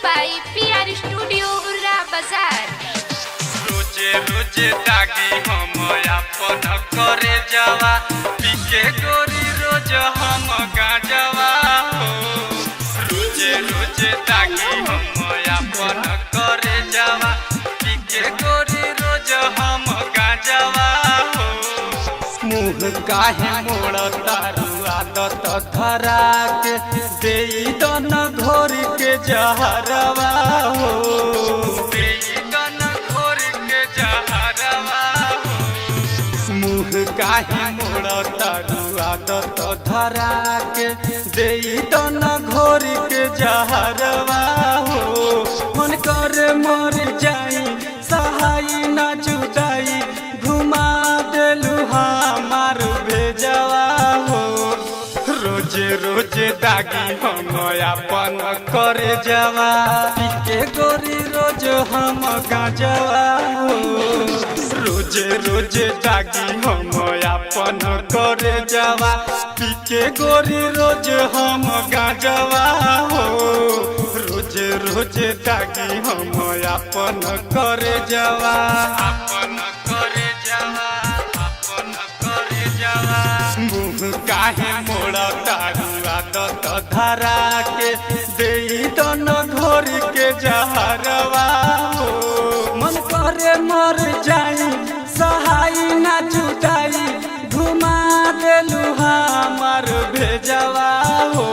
by PR Studio Urra Bazaar। रोजे रोजे दागी हम अपन करे जावा पीके गोरी रोज हम गाजवा हो। रोजे रोजे दागी हम अपन करे जावा पीके गोरी रोज हम गाजवा हो। मुँह काहे मोड़ तारू आदत धरा के देई दन घोर के जहरवा हो। मुँह काहे मोड़ तारू आदत धरा के देई दन घोर के जहरवा हो। मन करे मर जाई सहाई ना जुदाई घुमा देलू हमार भेजवा हो। रोजे रोजे दागी हम अपन करे जावा पीके गोरी रोज हम गाजवा हो। रोजे रोजे दागी हम अपन करे जावा पीके गोरी रोज हम गाजवा हो। रोजे रोजे दागी हम अपन करे जावा अपन करे जावा अपन करे जावा। मुँह काहे मोड़ तारू आदत धरा के देई दन घोर के जहरवा हो। मन करे मर जाई सहाई ना जुदाई घुमा देलू हमार भेजवा हो।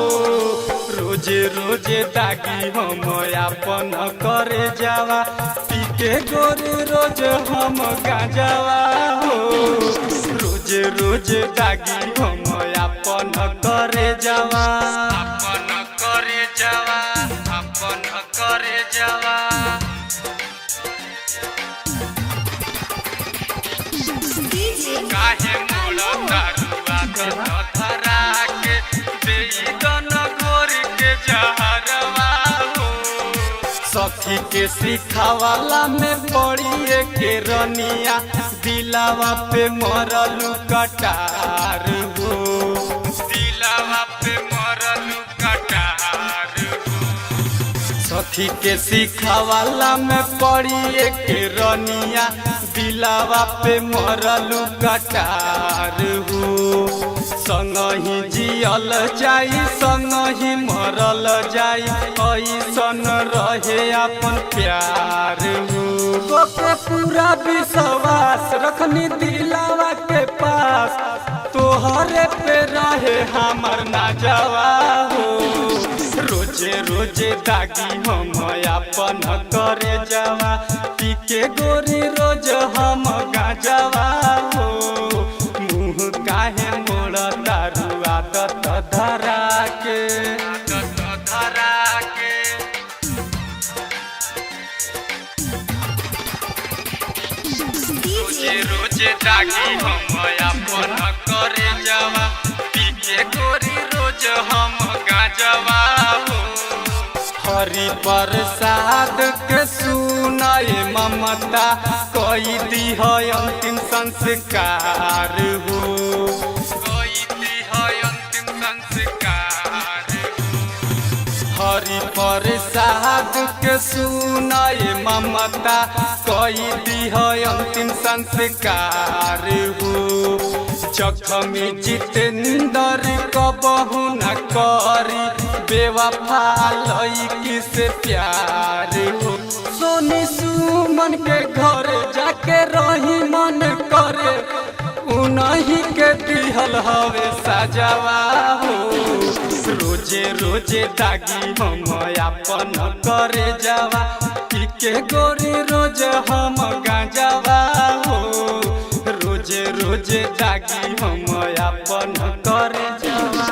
रोजे रोजे दागी हम अपन करे जावा पीके गोरी रोज हम गाजवा हो। रोजे रोजे दागी हम अपन करे जावा अपन करे जावा अपन करे जावा। काहे मोड़ तारू आदत धरा के देई दन घोर के जहरवा हो। सखी के सिखावाला में पड़िए के रनिया दिलावा पे मरलू कटार हो। दिलावा पे मरलू कटार हो। सखी के सिखावाला में पड़िए के रनिया दिलावा पे मरलू कटार हो। संग ही जियल जाई संग ही मरल जाई ऐसन रहे अपन प्यार हो। के पूरा विश्वास रखनी दिलावा के पास तोहरे पे रहे हमर नाजवा हो। रोजे रोजे दागी हम अपन करे जावा पीके गोरी रोज हम गाजवा हो। मुँह काहे मोड़ तारू आदत धरा के आदत धरा के। रोजे रोजे दागी हम अपन करे जावा पीके गोरी रोज हम गाजवा हो। हरि प्रसाद के सुनाए ममता कोई दी है अंतिम संस्कार हो। कोई दी है अंतिम संस्कार हो। हरि प्रसाद के सुनाए ममता कोई दी है अंतिम संस्कार हो। जखमी जितेंद्र कबहू न करी बेवफा लईकी से प्यार हो। सोनी सुमन के घर जाके रही मन करे उन्हीं के दिहल हवे सजवा हो। रोजे रोजे दागी हम अपन करे जावा पीके गोरी रोज हम गाजवा हो। रोजे रोजे दागी हम अपन करे जावा।